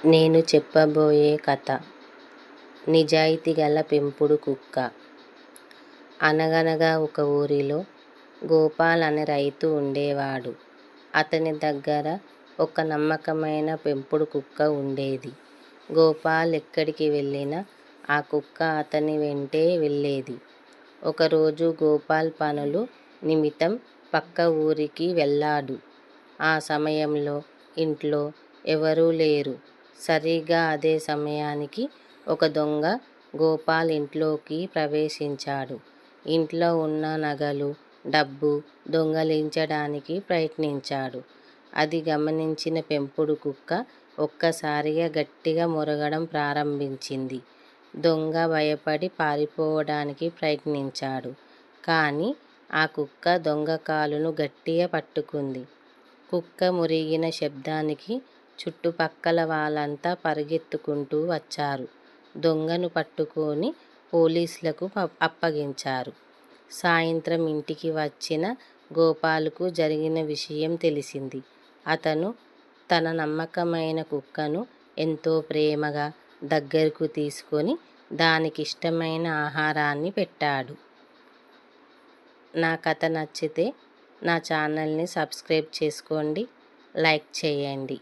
నేను చెప్పబోయే కథ నిజాయితీగల పెంపుడు కుక్క. అనగనగా ఒక ఊరిలో గోపాల్ అనే రైతు ఉండేవాడు. అతని దగ్గర ఒక నమ్మకమైన పెంపుడు కుక్క ఉండేది. గోపాల్ ఎక్కడికి వెళ్ళినా ఆ కుక్క అతని వెంటే వెళ్ళేది. ఒకరోజు గోపాల్ పనుల నిమిత్తం పక్క ఊరికి వెళ్ళాడు. ఆ సమయంలో ఇంట్లో ఎవరూ లేరు. సరిగ్గా అదే సమయానికి ఒక దొంగ గోపాల్ ఇంట్లోకి ప్రవేశించాడు. ఇంట్లో ఉన్న నగలు, డబ్బు దొంగిలించడానికి ప్రయత్నించాడు. అది గమనించిన పెంపుడు కుక్క ఒక్కసారిగా గట్టిగా మొరగడం ప్రారంభించింది. దొంగ భయపడి పారిపోవడానికి ప్రయత్నించాడు. కానీ ఆ కుక్క దొంగ కాలును గట్టిగా పట్టుకుంది. కుక్క మొరిగిన శబ్దానికి చుట్టుపక్కల వాళ్ళంతా పరుగెత్తుకుంటూ వచ్చారు. దొంగను పట్టుకొని పోలీసులకు అప్పగించారు. సాయంత్రం ఇంటికి వచ్చిన గోపాల్కు జరిగిన విషయం తెలిసింది. అతను తన నమ్మకమైన కుక్కను ఎంతో ప్రేమగా దగ్గరకు తీసుకొని దానికిష్టమైన ఆహారాన్ని పెట్టాడు. నా కథ నచ్చితే నా ఛానల్ని సబ్స్క్రైబ్ చేసుకోండి, లైక్ చేయండి.